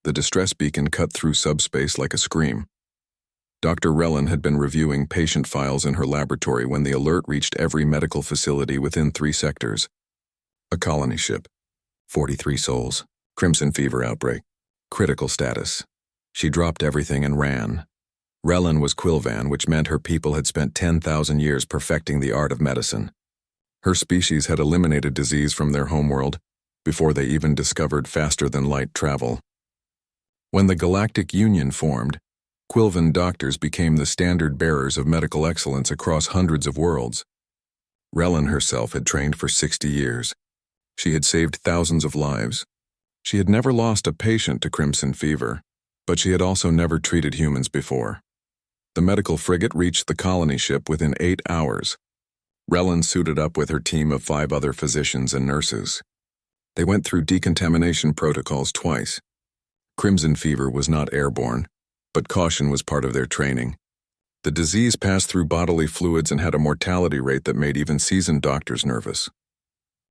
The distress beacon cut through subspace like a scream. Dr. Relin had been reviewing patient files in her laboratory when the alert reached every medical facility within 3 sectors. A colony ship. 43 souls. Crimson fever outbreak. Critical status. She dropped everything and ran. Relin was Quilvan, which meant her people had spent 10,000 years perfecting the art of medicine. Her species had eliminated disease from their homeworld before they even discovered faster-than-light travel. When the Galactic Union formed, Quilvan doctors became the standard bearers of medical excellence across hundreds of worlds. Relin herself had trained for 60 years. She had saved thousands of lives. She had never lost a patient to crimson fever, but she had also never treated humans before. The medical frigate reached the colony ship within 8 hours. Relin suited up with her team of 5 other physicians and nurses. They went through decontamination protocols twice. Crimson fever was not airborne, but caution was part of their training. The disease passed through bodily fluids and had a mortality rate that made even seasoned doctors nervous.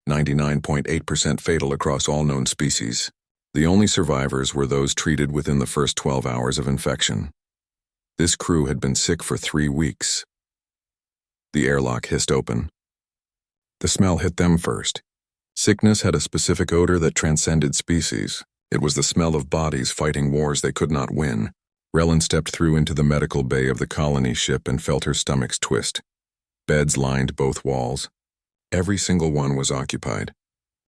99.8% fatal across all known species. The only survivors were those treated within the first 12 hours of infection. This crew had been sick for 3 weeks. The airlock hissed open. The smell hit them first. Sickness had a specific odor that transcended species. It was the smell of bodies fighting wars they could not win. Relin stepped through into the medical bay of the colony ship and felt her stomachs twist. Beds lined both walls. Every single one was occupied.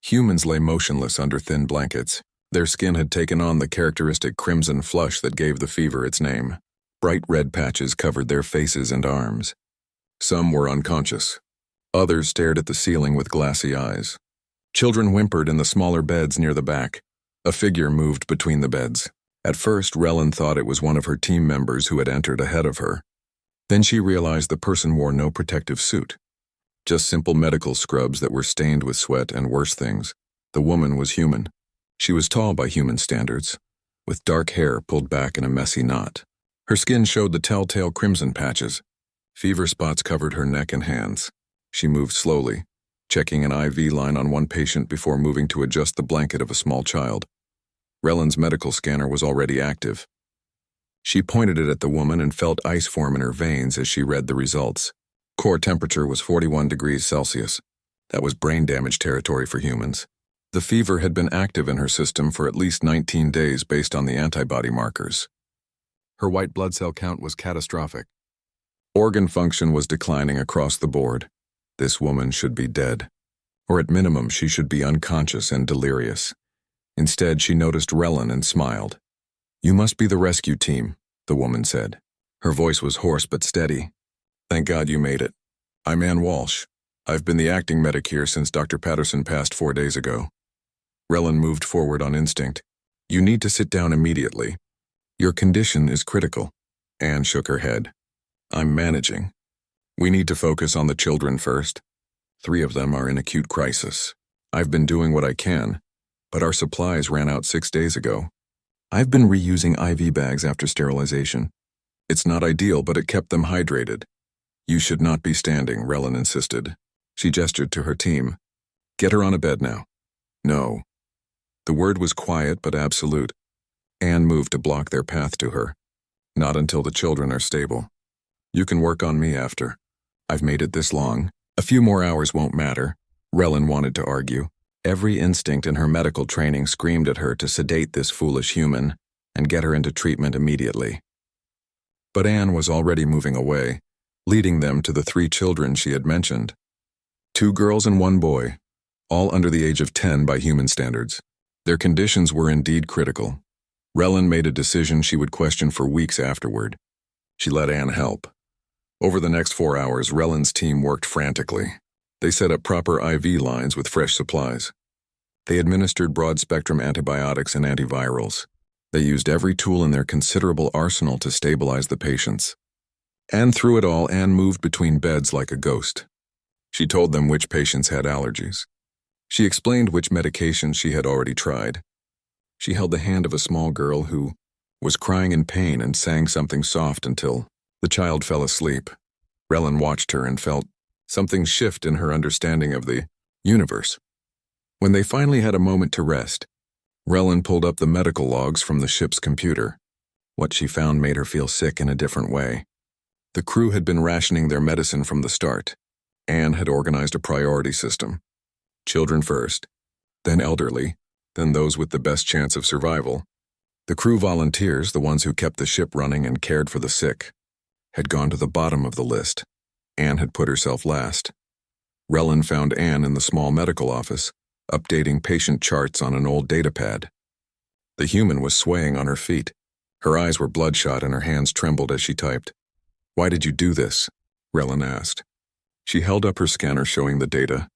Humans lay motionless under thin blankets. Their skin had taken on the characteristic crimson flush that gave the fever its name. Bright red patches covered their faces and arms. Some were unconscious. Others stared at the ceiling with glassy eyes. Children whimpered in the smaller beds near the back. A figure moved between the beds. At first, Relin thought it was one of her team members who had entered ahead of her. Then she realized the person wore no protective suit. Just simple medical scrubs that were stained with sweat and worse things. The woman was human. She was tall by human standards, with dark hair pulled back in a messy knot. Her skin showed the telltale crimson patches. Fever spots covered her neck and hands. She moved slowly, checking an IV line on one patient before moving to adjust the blanket of a small child. Relin's medical scanner was already active. She pointed it at the woman and felt ice form in her veins as she read the results. Core temperature was 41 degrees Celsius. That was brain damage territory for humans. The fever had been active in her system for at least 19 days based on the antibody markers. Her white blood cell count was catastrophic. Organ function was declining across the board. This woman should be dead. Or at minimum, she should be unconscious and delirious. Instead, she noticed Relin and smiled. "You must be the rescue team," the woman said. Her voice was hoarse but steady. "Thank God you made it. I'm Ann Walsh. I've been the acting medic here since Dr. Patterson passed 4 days ago." Relin moved forward on instinct. "You need to sit down immediately. Your condition is critical." Ann shook her head. "I'm managing. We need to focus on the children first. 3 of them are in acute crisis. I've been doing what I can, but our supplies ran out 6 days ago. I've been reusing IV bags after sterilization. It's not ideal, but it kept them hydrated." "You should not be standing," Relin insisted. She gestured to her team. "Get her on a bed now." "No." The word was quiet but absolute. Anne moved to block their path to her. "Not until the children are stable. You can work on me after. I've made it this long. A few more hours won't matter," Relin wanted to argue. Every instinct in her medical training screamed at her to sedate this foolish human and get her into treatment immediately. But Anne was already moving away, leading them to the 3 children she had mentioned. 2 girls and 1 boy, all under the age of 10 by human standards. Their conditions were indeed critical. Relin made a decision she would question for weeks afterward. She let Anne help. Over the next 4 hours, Relin's team worked frantically. They set up proper IV lines with fresh supplies. They administered broad-spectrum antibiotics and antivirals. They used every tool in their considerable arsenal to stabilize the patients. And through it all, Anne moved between beds like a ghost. She told them which patients had allergies. She explained which medications she had already tried. She held the hand of a small girl who was crying in pain and sang something soft until the child fell asleep. Relin watched her and felt something shift in her understanding of the universe. When they finally had a moment to rest, Relin pulled up the medical logs from the ship's computer. What she found made her feel sick in a different way. The crew had been rationing their medicine from the start. Anne had organized a priority system. Children first, then elderly, then those with the best chance of survival. The crew volunteers, the ones who kept the ship running and cared for the sick, had gone to the bottom of the list. Anne had put herself last. Relin found Anne in the small medical office, updating patient charts on an old datapad. The human was swaying on her feet. Her eyes were bloodshot and her hands trembled as she typed. "Why did you do this?" Relin asked. She held up her scanner showing the data.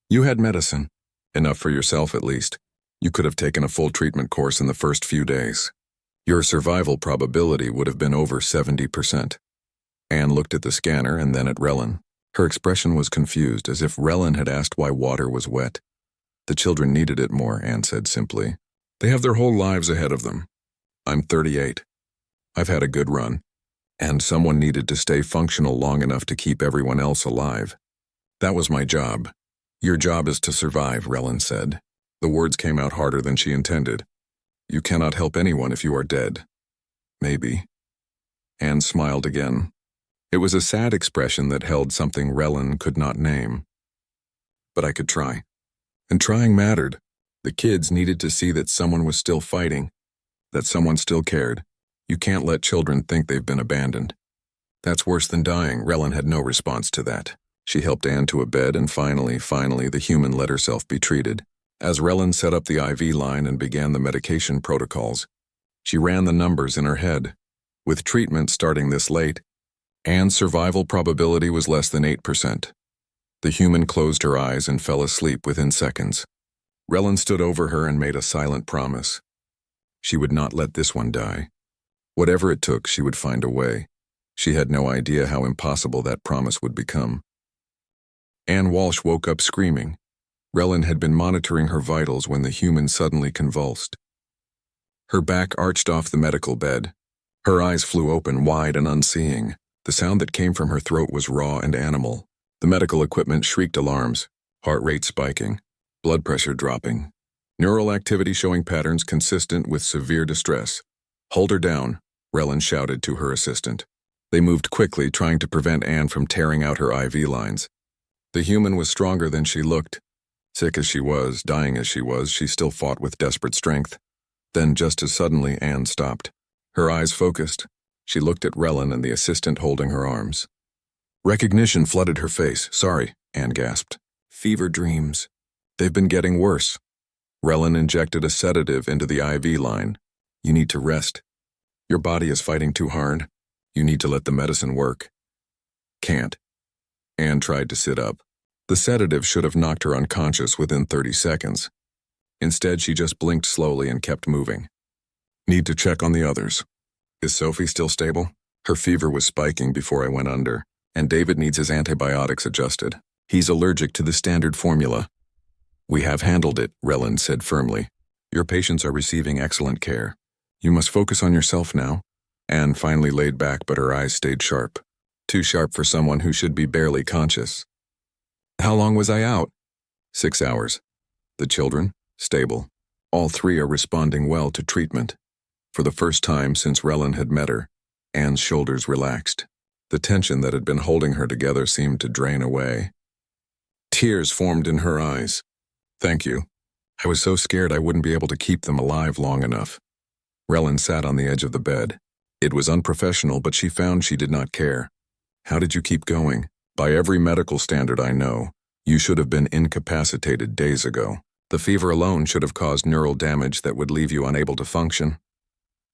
"You had medicine. Enough for yourself at least. You could have taken a full treatment course in the first few days. Your survival probability would have been over 70%. Anne looked at the scanner and then at Relin. Her expression was confused, as if Relin had asked why water was wet. "The children needed it more," Anne said simply. "They have their whole lives ahead of them. I'm 38. I've had a good run. And someone needed to stay functional long enough to keep everyone else alive. That was my job." "Your job is to survive," Relin said. The words came out harder than she intended. "You cannot help anyone if you are dead." "Maybe." Anne smiled again. It was a sad expression that held something Relin could not name. "But I could try." And trying mattered. The kids needed to see that someone was still fighting, that someone still cared. You can't let children think they've been abandoned. "That's worse than dying." Relin had no response to that. She helped Anne to a bed and finally, the human let herself be treated. As Relin set up the IV line and began the medication protocols, she ran the numbers in her head. With treatment starting this late, Anne's survival probability was less than 8%. The human closed her eyes and fell asleep within seconds. Relin stood over her and made a silent promise. She would not let this one die. Whatever it took, she would find a way. She had no idea how impossible that promise would become. Anne Walsh woke up screaming. Relin had been monitoring her vitals when the human suddenly convulsed. Her back arched off the medical bed. Her eyes flew open wide and unseeing. The sound that came from her throat was raw and animal. The medical equipment shrieked alarms, heart rate spiking, blood pressure dropping, neural activity showing patterns consistent with severe distress. "Hold her down," Relin shouted to her assistant. They moved quickly, trying to prevent Anne from tearing out her IV lines. The human was stronger than she looked. Sick as she was, dying as she was, she still fought with desperate strength. Then, just as suddenly, Anne stopped. Her eyes focused. She looked at Relin and the assistant holding her arms. Recognition flooded her face. "Sorry," Anne gasped. "Fever dreams. They've been getting worse." Relin injected a sedative into the IV line. "You need to rest. Your body is fighting too hard. You need to let the medicine work." "Can't." Anne tried to sit up. The sedative should have knocked her unconscious within 30 seconds. Instead, she just blinked slowly and kept moving. "Need to check on the others. Is Sophie still stable? Her fever was spiking before I went under, and David needs his antibiotics adjusted. He's allergic to the standard formula." "We have handled it," Relin said firmly. "Your patients are receiving excellent care. You must focus on yourself now." Anne finally laid back, but her eyes stayed sharp. Too sharp for someone who should be barely conscious. "How long was I out?" 6 hours. "The children? Stable. All 3 are responding well to treatment." For the first time since Relin had met her, Anne's shoulders relaxed. The tension that had been holding her together seemed to drain away. Tears formed in her eyes. "Thank you. I was so scared I wouldn't be able to keep them alive long enough." Relin sat on the edge of the bed. It was unprofessional, but she found she did not care. "How did you keep going? By every medical standard I know, you should have been incapacitated days ago. The fever alone should have caused neural damage that would leave you unable to function."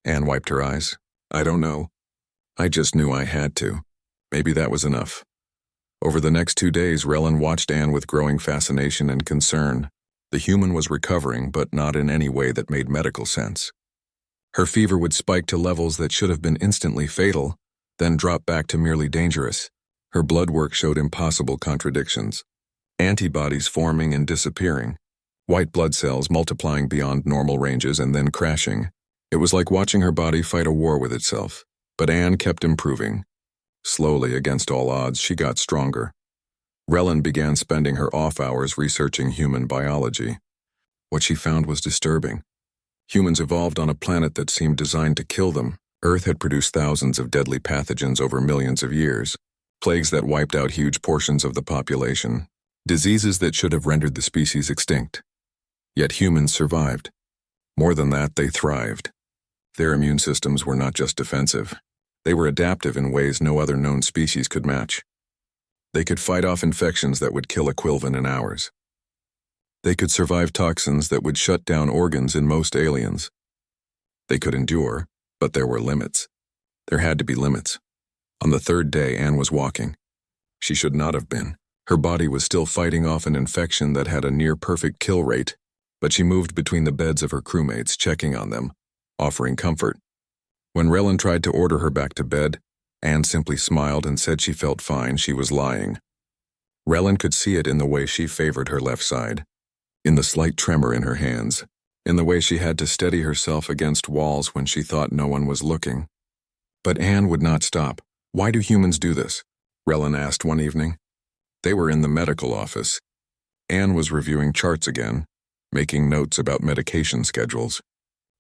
Anne wiped her eyes. "I don't know. I just knew I had to. Maybe that was enough." Over the next 2 days, Relin watched Anne with growing fascination and concern. The human was recovering, but not in any way that made medical sense. Her fever would spike to levels that should have been instantly fatal, then drop back to merely dangerous. Her blood work showed impossible contradictions. Antibodies forming and disappearing. White blood cells multiplying beyond normal ranges and then crashing. It was like watching her body fight a war with itself. But Anne kept improving. Slowly, against all odds, she got stronger. Relin began spending her off hours researching human biology. What she found was disturbing. Humans evolved on a planet that seemed designed to kill them. Earth had produced thousands of deadly pathogens over millions of years, plagues that wiped out huge portions of the population, diseases that should have rendered the species extinct. Yet humans survived. More than that, they thrived. Their immune systems were not just defensive. They were adaptive in ways no other known species could match. They could fight off infections that would kill a Quilvan in hours. They could survive toxins that would shut down organs in most aliens. They could endure, but there were limits. There had to be limits. On the third day, Anne was walking. She should not have been. Her body was still fighting off an infection that had a near-perfect kill rate, but she moved between the beds of her crewmates, checking on them, offering comfort. When Relin tried to order her back to bed, Anne simply smiled and said she felt fine. She was lying. Relin could see it in the way she favored her left side, in the slight tremor in her hands, in the way she had to steady herself against walls when she thought no one was looking. But Anne would not stop. "Why do humans do this?" Relin asked one evening. They were in the medical office. Anne was reviewing charts again, making notes about medication schedules.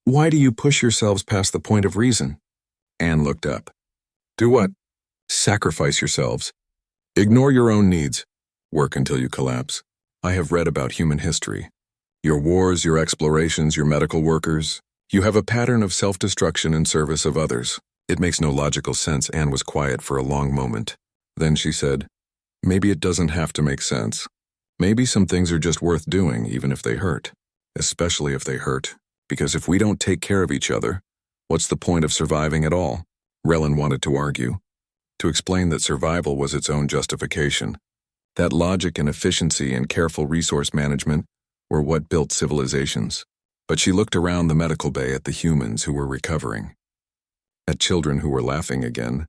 "Why do you push yourselves past the point of reason?" Anne looked up. "Do what?" "Sacrifice yourselves. Ignore your own needs. Work until you collapse. I have read about human history. Your wars, your explorations, your medical workers. You have a pattern of self-destruction in service of others. It makes no logical sense." Anne was quiet for a long moment. Then she said, "Maybe it doesn't have to make sense. Maybe some things are just worth doing, even if they hurt. Especially if they hurt. Because if we don't take care of each other, what's the point of surviving at all?" Relin wanted to argue, to explain that survival was its own justification, that logic and efficiency and careful resource management were what built civilizations. But she looked around the medical bay at the humans who were recovering, at children who were laughing again,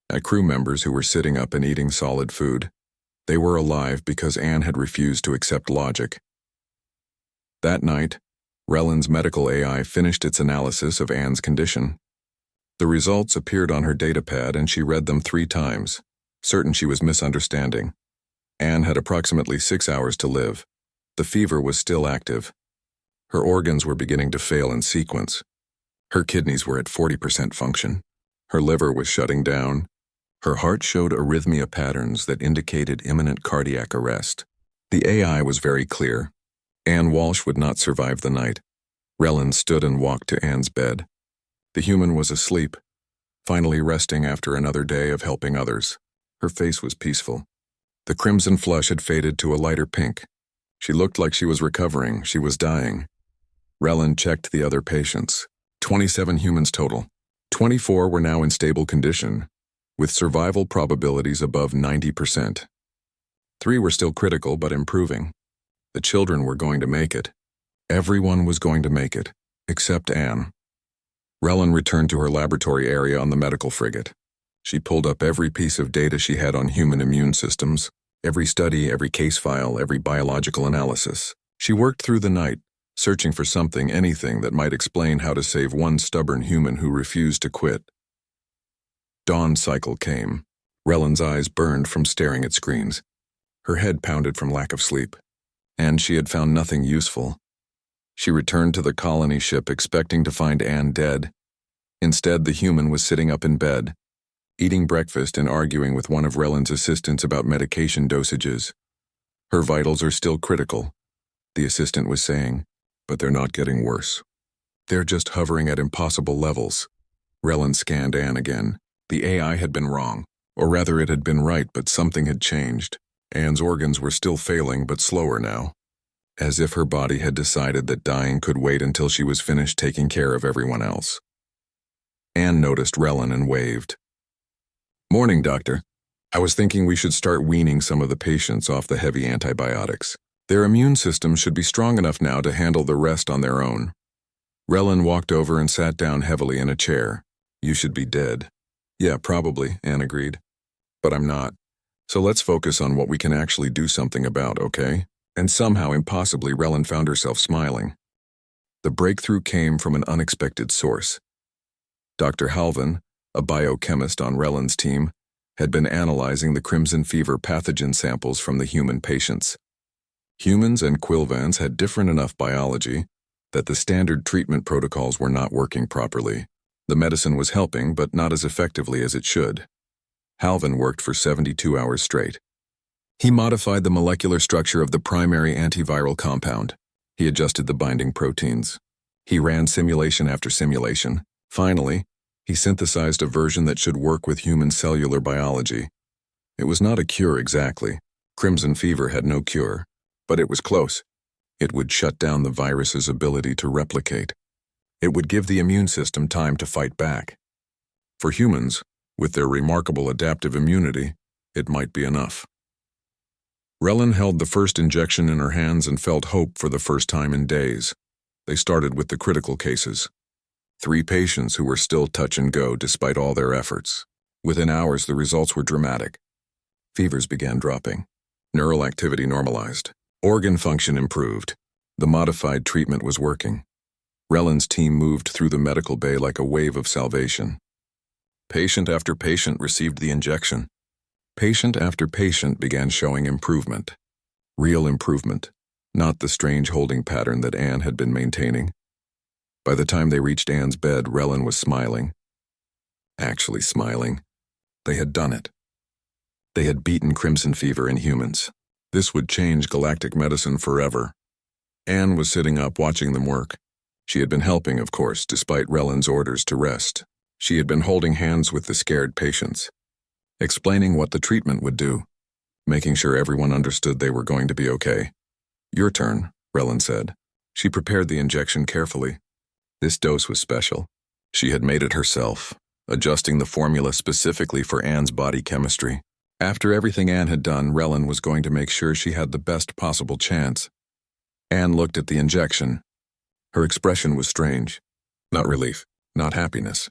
at crew members who were sitting up and eating solid food. They were alive because Anne had refused to accept logic. That night, Relin's medical AI finished its analysis of Anne's condition. The results appeared on her datapad and she read them 3 times, certain she was misunderstanding. Anne had approximately 6 hours to live. The fever was still active. Her organs were beginning to fail in sequence. Her kidneys were at 40% function. Her liver was shutting down. Her heart showed arrhythmia patterns that indicated imminent cardiac arrest. The AI was very clear. Anne Walsh would not survive the night. Relin stood and walked to Anne's bed. The human was asleep, finally resting after another day of helping others. Her face was peaceful. The crimson flush had faded to a lighter pink. She looked like she was recovering. She was dying. Relin checked the other patients. 27 humans total. 24 were now in stable condition, with survival probabilities above 90%. 3 were still critical but improving. The children were going to make it. Everyone was going to make it, except Anne. Relin returned to her laboratory area on the medical frigate. She pulled up every piece of data she had on human immune systems, every study, every case file, every biological analysis. She worked through the night, searching for something, anything that might explain how to save one stubborn human who refused to quit. Dawn cycle came. Relin's eyes burned from staring at screens. Her head pounded from lack of sleep. And she had found nothing useful. She returned to the colony ship expecting to find Anne dead. Instead, the human was sitting up in bed, eating breakfast and arguing with one of Relin's assistants about medication dosages. "Her vitals are still critical," the assistant was saying, "but they're not getting worse. They're just hovering at impossible levels." Relin scanned Anne again. The AI had been wrong, or rather it had been right, but something had changed. Anne's organs were still failing, but slower now, as if her body had decided that dying could wait until she was finished taking care of everyone else. Anne noticed Relin and waved. "Morning, doctor. I was thinking we should start weaning some of the patients off the heavy antibiotics. Their immune system should be strong enough now to handle the rest on their own." Relin walked over and sat down heavily in a chair. "You should be dead." "Yeah, probably," Anne agreed. "But I'm not. So let's focus on what we can actually do something about, okay?" And somehow, impossibly, Relin found herself smiling. The breakthrough came from an unexpected source. Dr. Halvin, a biochemist on Relin's team, had been analyzing the crimson fever pathogen samples from the human patients. Humans and Quilvans had different enough biology, that the standard treatment protocols were not working properly. The medicine was helping, but not as effectively as it should. Halvin worked for 72 hours straight. He modified the molecular structure of the primary antiviral compound. He adjusted the binding proteins. He ran simulation after simulation. Finally, he synthesized a version that should work with human cellular biology. It was not a cure exactly. Crimson fever had no cure, but it was close. It would shut down the virus's ability to replicate. It would give the immune system time to fight back. For humans, with their remarkable adaptive immunity, it might be enough. Relin held the first injection in her hands and felt hope for the first time in days. They started with the critical cases. 3 patients who were still touch and go despite all their efforts. Within hours, the results were dramatic. Fevers began dropping. Neural activity normalized. Organ function improved. The modified treatment was working. Relin's team moved through the medical bay like a wave of salvation. Patient after patient received the injection. Patient after patient began showing improvement. Real improvement, not the strange holding pattern that Anne had been maintaining. By the time they reached Anne's bed, Relin was smiling. Actually smiling. They had done it. They had beaten crimson fever in humans. This would change galactic medicine forever. Anne was sitting up watching them work. She had been helping, of course, despite Relin's orders to rest. She had been holding hands with the scared patients, explaining what the treatment would do, making sure everyone understood they were going to be okay. "Your turn," Relin said. She prepared the injection carefully. This dose was special. She had made it herself, adjusting the formula specifically for Anne's body chemistry. After everything Anne had done, Relin was going to make sure she had the best possible chance. Anne looked at the injection. Her expression was strange. Not relief, not happiness.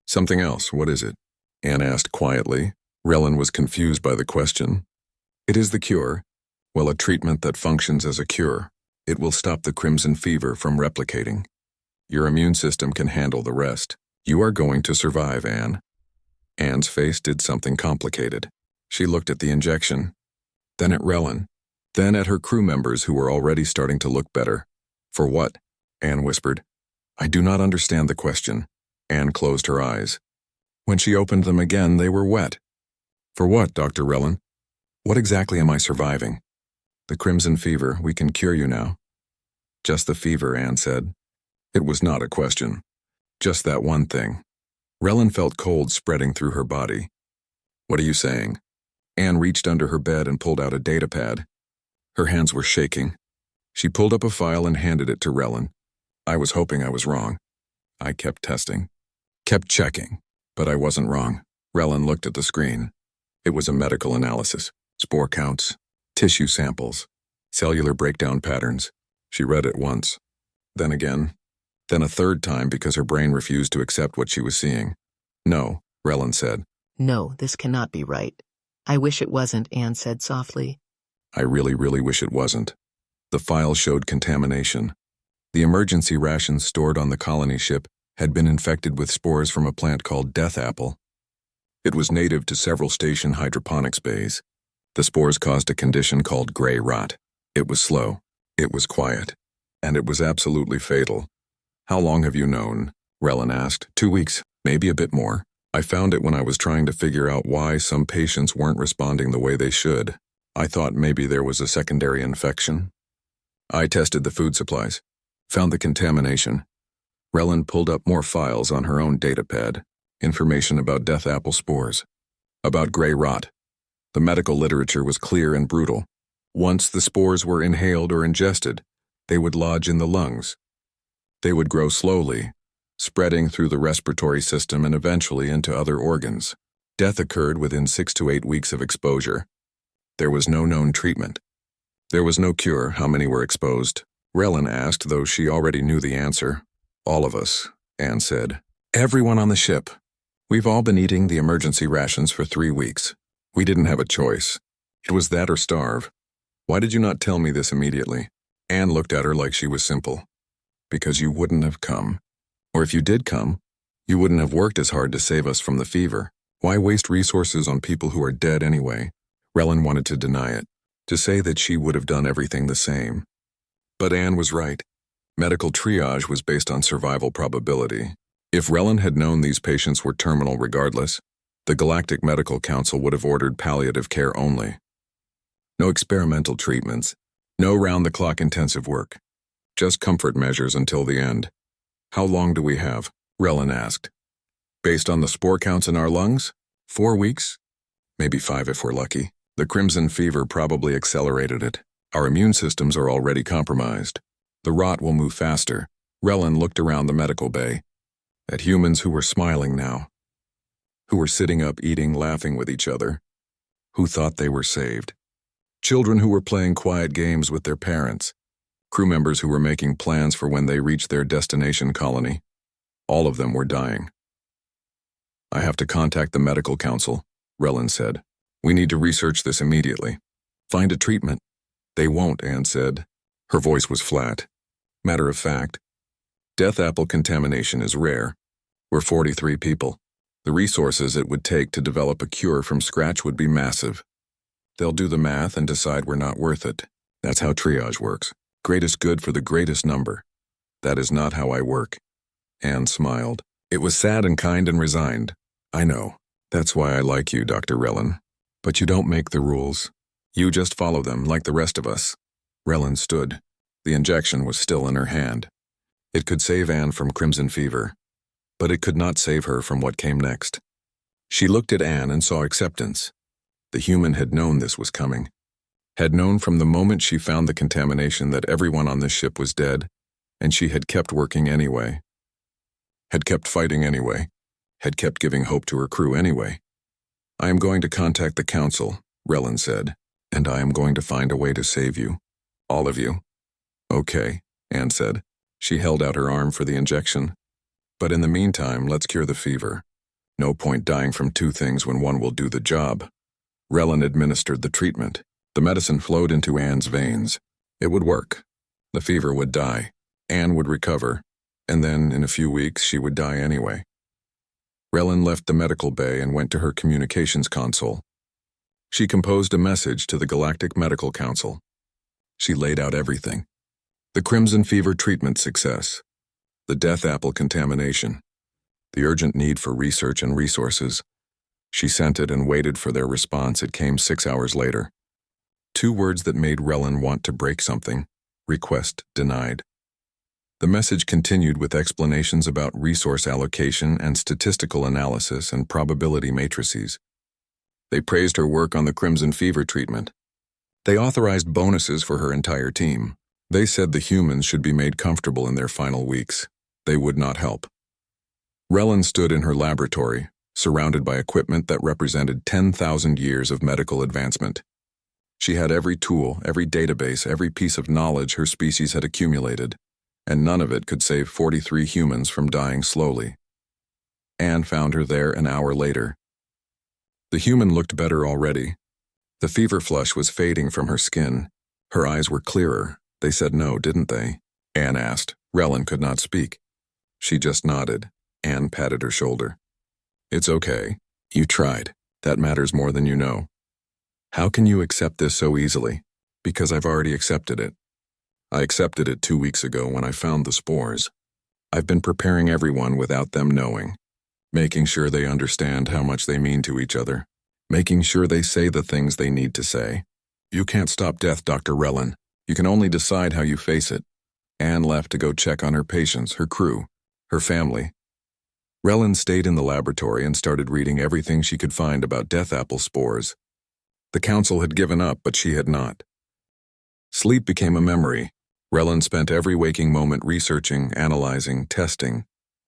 "Something else, what is it?" Anne asked quietly. Relin was confused by the question. "It is the cure. Well, a treatment that functions as a cure. It will stop the crimson fever from replicating. Your immune system can handle the rest. You are going to survive, Anne." Anne's face did something complicated. She looked at the injection, then at Relin, then at her crew members who were already starting to look better. "For what?" Anne whispered. "I do not understand the question." Anne closed her eyes. When she opened them again, they were wet. "For what, Dr. Relin? What exactly am I surviving?" "The crimson fever. We can cure you now." "Just the fever," Anne said. It was not a question. Just that one thing. Relin felt cold spreading through her body. "What are you saying?" Anne reached under her bed and pulled out a datapad. Her hands were shaking. She pulled up a file and handed it to Relin. "I was hoping I was wrong. I kept testing. Kept checking. But I wasn't wrong." Relin looked at the screen. It was a medical analysis. Spore counts, tissue samples, cellular breakdown patterns. She read it once. Then again. Then a third time because her brain refused to accept what she was seeing. "No," Relin said. "No, this cannot be right. I wish it wasn't," Anne said softly. "I really, really wish it wasn't." The file showed contamination. The emergency rations stored on the colony ship had been infected with spores from a plant called death apple. It was native to several station hydroponics bays. The spores caused a condition called gray rot. It was slow, it was quiet, and it was absolutely fatal. "How long have you known?" Relin asked. 2 weeks, maybe a bit more. I found it when I was trying to figure out why some patients weren't responding the way they should. I thought maybe there was a secondary infection. I tested the food supplies, found the contamination. Relin pulled up more files on her own datapad, information about death apple spores, about gray rot. The medical literature was clear and brutal. Once the spores were inhaled or ingested, they would lodge in the lungs. They would grow slowly, spreading through the respiratory system and eventually into other organs. Death occurred within 6 to 8 weeks of exposure. There was no known treatment. There was no cure. How many were exposed? Relin asked, though she already knew the answer. "All of us," Anne said. "Everyone on the ship. We've all been eating the emergency rations for 3 weeks. We didn't have a choice. It was that or starve. Why did you not tell me this immediately?" Anne looked at her like she was simple. "Because you wouldn't have come. Or if you did come, you wouldn't have worked as hard to save us from the fever. Why waste resources on people who are dead anyway?" Relin wanted to deny it, to say that she would have done everything the same. But Anne was right. Medical triage was based on survival probability. If Relin had known these patients were terminal regardless, the Galactic Medical Council would have ordered palliative care only. No experimental treatments, no round-the-clock intensive work. Just comfort measures until the end. How long do we have? Relin asked. Based on the spore counts in our lungs? 4 weeks? Maybe 5 if we're lucky. The crimson fever probably accelerated it. Our immune systems are already compromised. The rot will move faster. Relin looked around the medical bay, at humans who were smiling now, who were sitting up eating, laughing with each other, who thought they were saved. Children who were playing quiet games with their parents, crew members who were making plans for when they reached their destination colony. All of them were dying. I have to contact the medical council, Relin said. We need to research this immediately. Find a treatment. They won't, Anne said. Her voice was flat. Matter of fact, death apple contamination is rare. We're 43 people. The resources it would take to develop a cure from scratch would be massive. They'll do the math and decide we're not worth it. That's how triage works. Greatest good for the greatest number. That is not how I work. Anne smiled. It was sad and kind and resigned. I know. That's why I like you, Dr. Relin. But you don't make the rules. You just follow them like the rest of us. Relin stood. The injection was still in her hand. It could save Anne from crimson fever, but it could not save her from what came next. She looked at Anne and saw acceptance. The human had known this was coming, had known from the moment she found the contamination that everyone on this ship was dead, and she had kept working anyway. Had kept fighting anyway. Had kept giving hope to her crew anyway. I am going to contact the council, Relin said, and I am going to find a way to save you. All of you. Okay, Anne said. She held out her arm for the injection. But in the meantime, let's cure the fever. No point dying from 2 things when one will do the job. Relin administered the treatment. The medicine flowed into Anne's veins. It would work. The fever would die. Anne would recover. And then, in a few weeks, she would die anyway. Relin left the medical bay and went to her communications console. She composed a message to the Galactic Medical Council. She laid out everything. The crimson fever treatment success. The death apple contamination. The urgent need for research and resources. She sent it and waited for their response. It came 6 hours later. 2 words that made Relin want to break something. Request denied. The message continued with explanations about resource allocation and statistical analysis and probability matrices. They praised her work on the crimson fever treatment. They authorized bonuses for her entire team. They said the humans should be made comfortable in their final weeks. They would not help. Relin stood in her laboratory, surrounded by equipment that represented 10,000 years of medical advancement. She had every tool, every database, every piece of knowledge her species had accumulated, and none of it could save 43 humans from dying slowly. Anne found her there an hour later. The human looked better already. The fever flush was fading from her skin. Her eyes were clearer. They said no, didn't they? Anne asked. Relin could not speak. She just nodded. Anne patted her shoulder. It's okay. You tried. That matters more than you know. How can you accept this so easily? Because I've already accepted it. I accepted it 2 weeks ago when I found the spores. I've been preparing everyone without them knowing, making sure they understand how much they mean to each other, making sure they say the things they need to say. You can't stop death, Dr. Relin. You can only decide how you face it. Anne left to go check on her patients, her crew, her family. Relin stayed in the laboratory and started reading everything she could find about death apple spores. The council had given up, but she had not. Sleep became a memory. Relin spent every waking moment researching, analyzing, testing.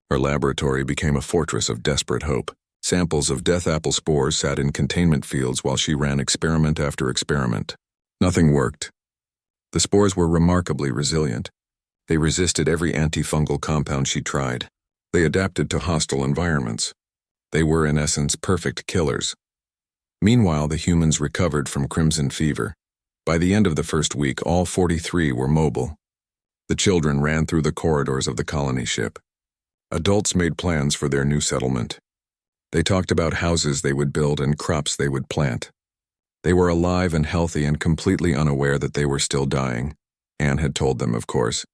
Her laboratory became a fortress of desperate hope. Samples of death apple spores sat in containment fields while she ran experiment after experiment. Nothing worked. The spores were remarkably resilient. They resisted every antifungal compound she tried. They adapted to hostile environments. They were, in essence, perfect killers. Meanwhile, the humans recovered from crimson fever. By the end of the first week, all 43 were mobile. The children ran through the corridors of the colony ship. Adults made plans for their new settlement. They talked about houses they would build and crops they would plant. They were alive and healthy and completely unaware that they were still dying. Anne had told them, of course.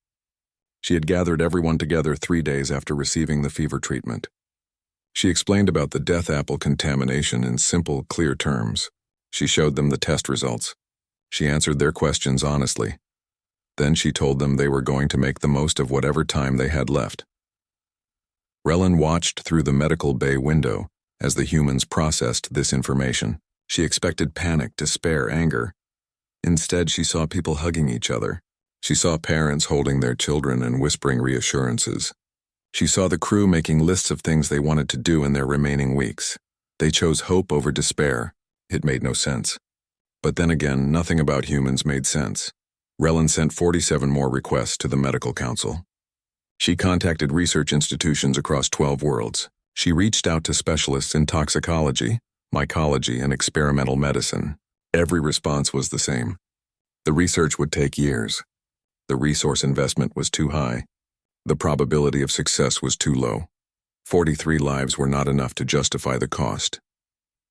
She had gathered everyone together 3 days after receiving the fever treatment. She explained about the death apple contamination in simple, clear terms. She showed them the test results. She answered their questions honestly. Then she told them they were going to make the most of whatever time they had left. Relin watched through the medical bay window as the humans processed this information. She expected panic, despair, anger. Instead, she saw people hugging each other. She saw parents holding their children and whispering reassurances. She saw the crew making lists of things they wanted to do in their remaining weeks. They chose hope over despair. It made no sense. But then again, nothing about humans made sense. Relin sent 47 more requests to the medical council. She contacted research institutions across 12 worlds. She reached out to specialists in toxicology, mycology, and experimental medicine. Every response was the same. The research would take years. The resource investment was too high. The probability of success was too low. 43 lives were not enough to justify the cost.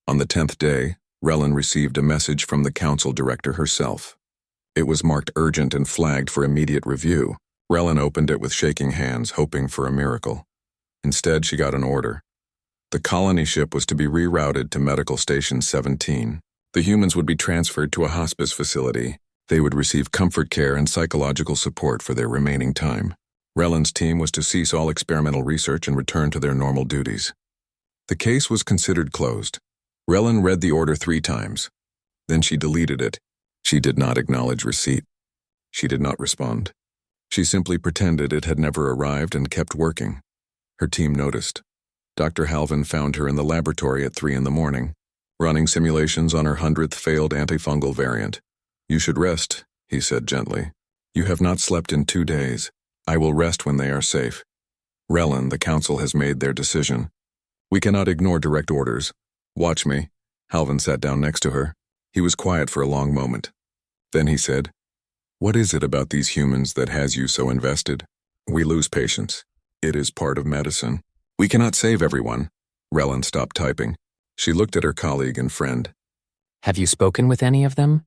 On the 10th day, Relin received a message from the council director herself. It was marked urgent and flagged for immediate review. Relin opened it with shaking hands, hoping for a miracle. Instead, she got an order. The colony ship was to be rerouted to Medical Station 17. The humans would be transferred to a hospice facility. They would receive comfort care and psychological support for their remaining time. Relin's team was to cease all experimental research and return to their normal duties. The case was considered closed. Relin read the order 3 times. Then she deleted it. She did not acknowledge receipt. She did not respond. She simply pretended it had never arrived and kept working. Her team noticed. Dr. Halvin found her in the laboratory at 3 in the morning, running simulations on her 100th failed antifungal variant. "You should rest," he said gently. "You have not slept in 2 days. I will rest when they are safe." "Relin, the council has made their decision. We cannot ignore direct orders. Watch me." Halvin sat down next to her. He was quiet for a long moment. Then he said, "What is it about these humans that has you so invested?" "We lose patience. It is part of medicine. We cannot save everyone." Relin stopped typing. She looked at her colleague and friend. Have you spoken with any of them?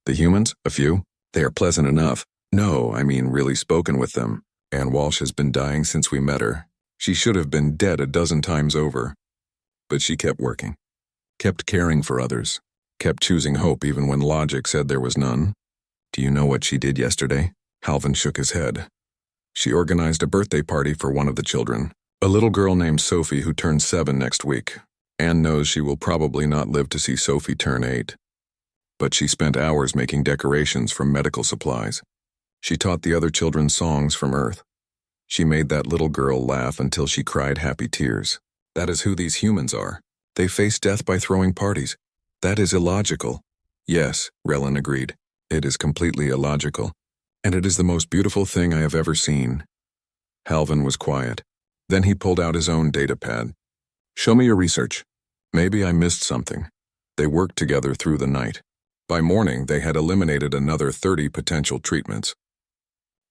"The humans? A few. They are pleasant enough. No, I mean really spoken with them. Anne Walsh has been dying since we met her. She should have been dead a dozen times over. But she kept working. Kept caring for others. Kept choosing hope even when logic said there was none. Do you know what she did yesterday?" Halvin shook his head. "She organized a birthday party for one of the children. A little girl named Sophie who turns 7 next week. Anne knows she will probably not live to see Sophie turn 8. But she spent hours making decorations from medical supplies. She taught the other children songs from Earth. She made that little girl laugh until she cried happy tears. That is who these humans are. They face death by throwing parties. That is illogical." "Yes," Relin agreed. "It is completely illogical. And it is the most beautiful thing I have ever seen." Halvin was quiet. Then he pulled out his own data pad. "Show me your research. Maybe I missed something." They worked together through the night. By morning, they had eliminated another 30 potential treatments.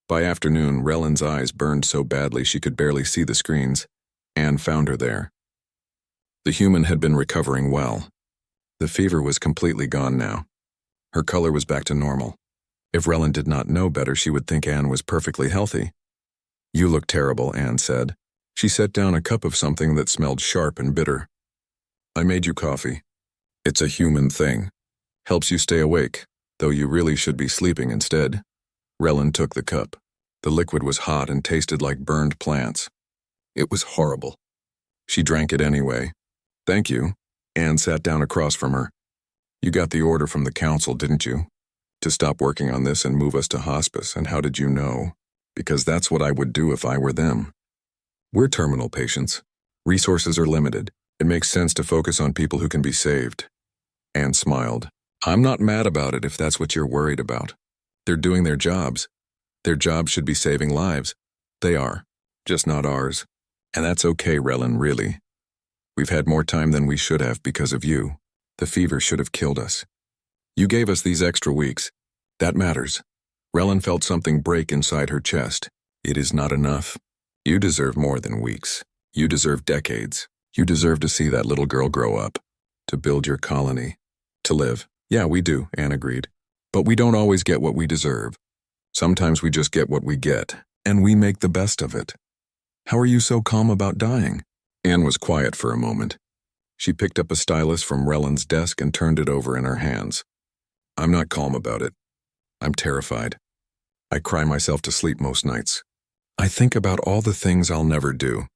By afternoon, Relin's eyes burned so badly she could barely see the screens. Anne found her there. The human had been recovering well. The fever was completely gone now. Her color was back to normal. If Relin did not know better, she would think Anne was perfectly healthy. "You look terrible," Anne said. She set down a cup of something that smelled sharp and bitter. "I made you coffee. It's a human thing. Helps you stay awake, though you really should be sleeping instead." Relin took the cup. The liquid was hot and tasted like burned plants. It was horrible. She drank it anyway. "Thank you." Anne sat down across from her. "You got the order from the council, didn't you? To stop working on this and move us to hospice, and how did you know? Because that's what I would do if I were them. We're terminal patients. Resources are limited. It makes sense to focus on people who can be saved." Anne smiled. "I'm not mad about it if that's what you're worried about. They're doing their jobs. Their jobs should be saving lives. They are, just not ours. And that's okay, Relin, really. We've had more time than we should have because of you. The fever should have killed us. You gave us these extra weeks. That matters." Relin felt something break inside her chest. It is not enough. You deserve more than weeks. You deserve decades. You deserve to see that little girl grow up, to build your colony, to live. "Yeah, we do," Anne agreed. "But we don't always get what we deserve. Sometimes we just get what we get. and we make the best of it. How are you so calm about dying? Anne was quiet for a moment. She picked up a stylus from Rellen's desk and turned it over in her hands. I'm not calm about it. I'm terrified. I cry myself to sleep most nights. I think about all the things I'll never do,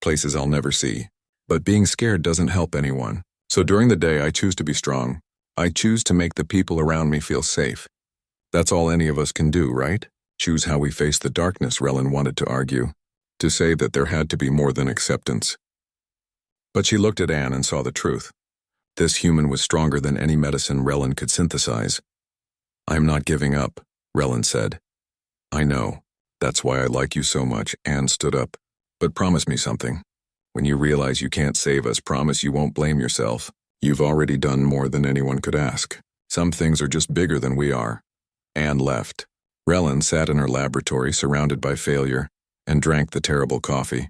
places I'll never see. But being scared doesn't help anyone. So during the day, I choose to be strong. I choose to make the people around me feel safe. That's all any of us can do, right? Choose how we face the darkness, Rellen wanted to argue, to say that there had to be more than acceptance. But she looked at Anne and saw the truth. This human was stronger than any medicine Rellen could synthesize. I'm not giving up, Rellen said. I know. That's why I like you so much, Anne stood up. But promise me something. When you realize you can't save us, promise you won't blame yourself. You've already done more than anyone could ask. Some things are just bigger than we are. Anne left. Rellen sat in her laboratory surrounded by failure and drank the terrible coffee.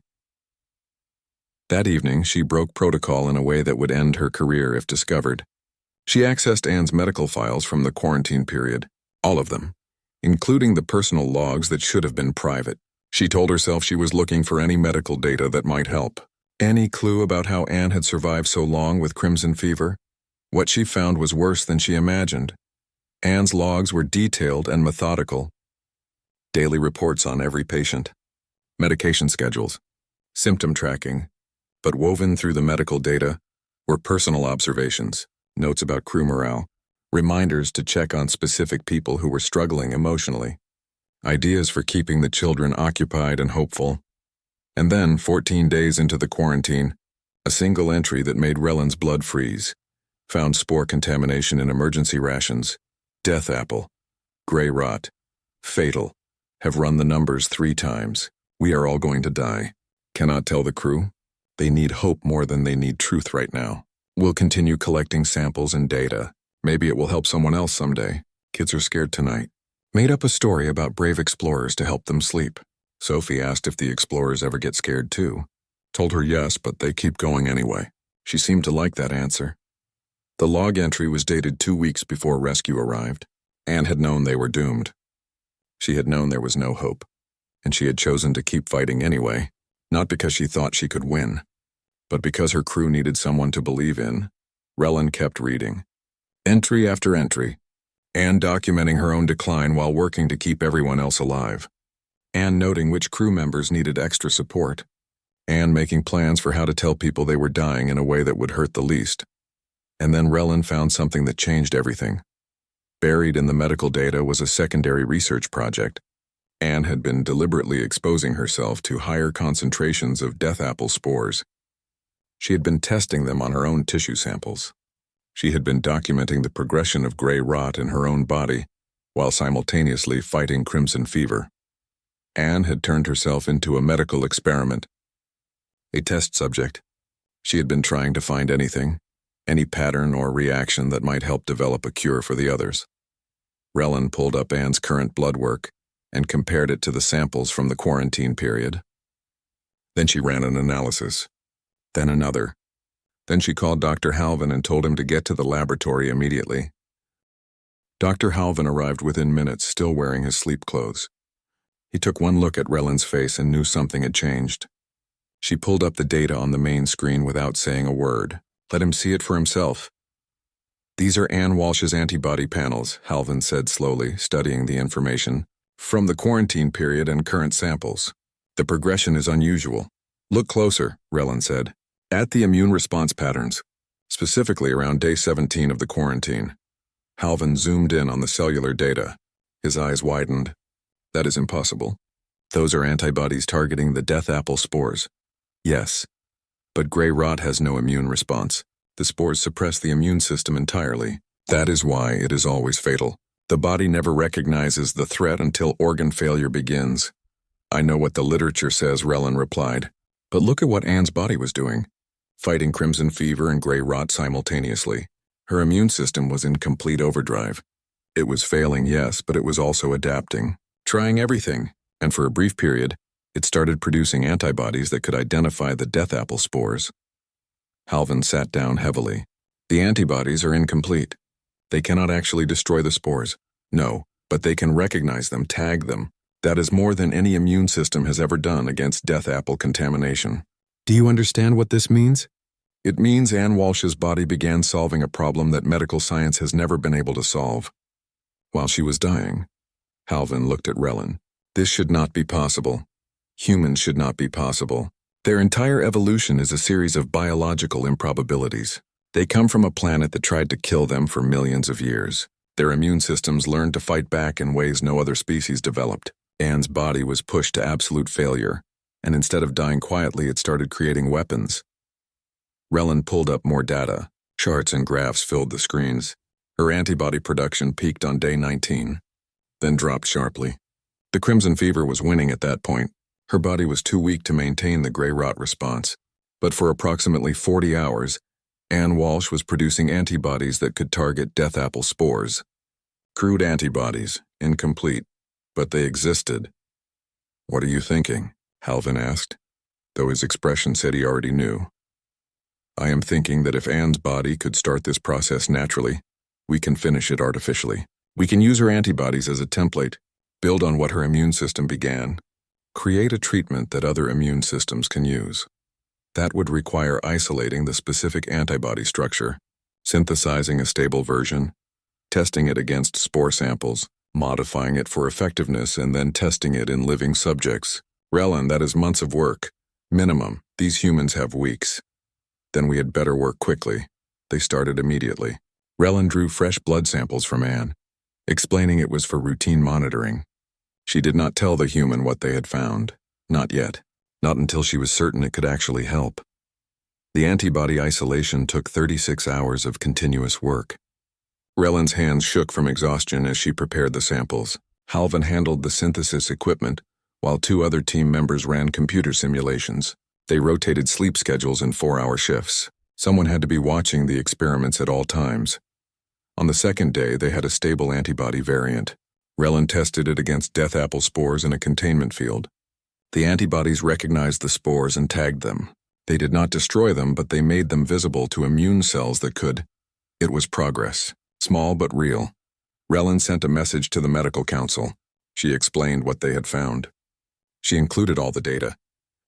That evening, she broke protocol in a way that would end her career if discovered. She accessed Anne's medical files from the quarantine period, all of them, including the personal logs that should have been private. She told herself she was looking for any medical data that might help. Any clue about how Anne had survived so long with crimson fever? What she found was worse than she imagined. Anne's logs were detailed and methodical. Daily reports on every patient, medication schedules, symptom tracking, but woven through the medical data were personal observations, notes about crew morale, reminders to check on specific people who were struggling emotionally, ideas for keeping the children occupied and hopeful. And then, 14 days into the quarantine, a single entry that made Rellen's blood freeze, found spore contamination in emergency rations, death apple, gray rot, fatal, have run the numbers 3 times. We are all going to die. Cannot tell the crew. They need hope more than they need truth right now. We'll continue collecting samples and data. Maybe it will help someone else someday. Kids are scared tonight. Made up a story about brave explorers to help them sleep. Sophie asked if the explorers ever get scared too. Told her yes, but they keep going anyway. She seemed to like that answer. The log entry was dated 2 weeks before rescue arrived. Anne had known they were doomed. She had known there was no hope, and she had chosen to keep fighting anyway, not because she thought she could win, but because her crew needed someone to believe in. Rellen kept reading. Entry after entry. Anne documenting her own decline while working to keep everyone else alive. Anne noting which crew members needed extra support. Anne making plans for how to tell people they were dying in a way that would hurt the least. And then Rellen found something that changed everything. Buried in the medical data was a secondary research project. Anne had been deliberately exposing herself to higher concentrations of death apple spores. She had been testing them on her own tissue samples. She had been documenting the progression of gray rot in her own body while simultaneously fighting crimson fever. Anne had turned herself into a medical experiment, a test subject. She had been trying to find anything, any pattern or reaction that might help develop a cure for the others. Rellen pulled up Anne's current blood work and compared it to the samples from the quarantine period. Then she ran an analysis, then another. Then she called Dr. Halvin and told him to get to the laboratory immediately. Dr. Halvin arrived within minutes, still wearing his sleep clothes. He took one look at Rellen's face and knew something had changed. She pulled up the data on the main screen without saying a word. Let him see it for himself. These are Anne Walsh's antibody panels, Halvin said slowly, studying the information, from the quarantine period and current samples. The progression is unusual. Look closer, Rellen said, at the immune response patterns, specifically around day 17 of the quarantine. Halvin zoomed in on the cellular data. His eyes widened. That is impossible. Those are antibodies targeting the death apple spores. Yes, but gray rot has no immune response. The spores suppress the immune system entirely. That is why it is always fatal. The body never recognizes the threat until organ failure begins. I know what the literature says, Rellen replied. But look at what Anne's body was doing. Fighting crimson fever and gray rot simultaneously. Her immune system was in complete overdrive. It was failing, yes, but it was also adapting. Trying everything, and for a brief period, it started producing antibodies that could identify the death apple spores. Halvin sat down heavily. The antibodies are incomplete. They cannot actually destroy the spores. No, but they can recognize them, tag them, That is more than any immune system has ever done against death apple contamination. Do you understand what this means? It means Anne Walsh's body began solving a problem that medical science has never been able to solve. While she was dying, Halvin looked at Relin. This should not be possible. Humans should not be possible. Their entire evolution is a series of biological improbabilities. They come from a planet that tried to kill them for millions of years. Their immune systems learned to fight back in ways no other species developed. Anne's body was pushed to absolute failure, and instead of dying quietly, it started creating weapons. Relin pulled up more data. Charts and graphs filled the screens. Her antibody production peaked on day 19, then dropped sharply. The Crimson Fever was winning at that point. Her body was too weak to maintain the gray rot response. But for approximately 40 hours, Anne Walsh was producing antibodies that could target death apple spores. Crude antibodies, incomplete, but they existed. "What are you thinking?" Halvin asked, though his expression said he already knew. "I am thinking that if Anne's body could start this process naturally, we can finish it artificially. We can use her antibodies as a template, build on what her immune system began, create a treatment that other immune systems can use. That would require isolating the specific antibody structure, synthesizing a stable version, testing it against spore samples, modifying it for effectiveness, and then testing it in living subjects. Relin, that is months of work. Minimum. These humans have weeks. Then we had better work quickly." They started immediately. Relin drew fresh blood samples from Anne, explaining it was for routine monitoring. She did not tell the human what they had found. Not yet. Not until she was certain it could actually help. The antibody isolation took 36 hours of continuous work. Relin's hands shook from exhaustion as she prepared the samples. Halvin handled the synthesis equipment, while 2 other team members ran computer simulations. They rotated sleep schedules in 4-hour shifts. Someone had to be watching the experiments at all times. On the second day, they had a stable antibody variant. Relin tested it against death apple spores in a containment field. The antibodies recognized the spores and tagged them. They did not destroy them, but they made them visible to immune cells that could. It was progress, small but real. Relin sent a message to the medical council. She explained what they had found. She included all the data.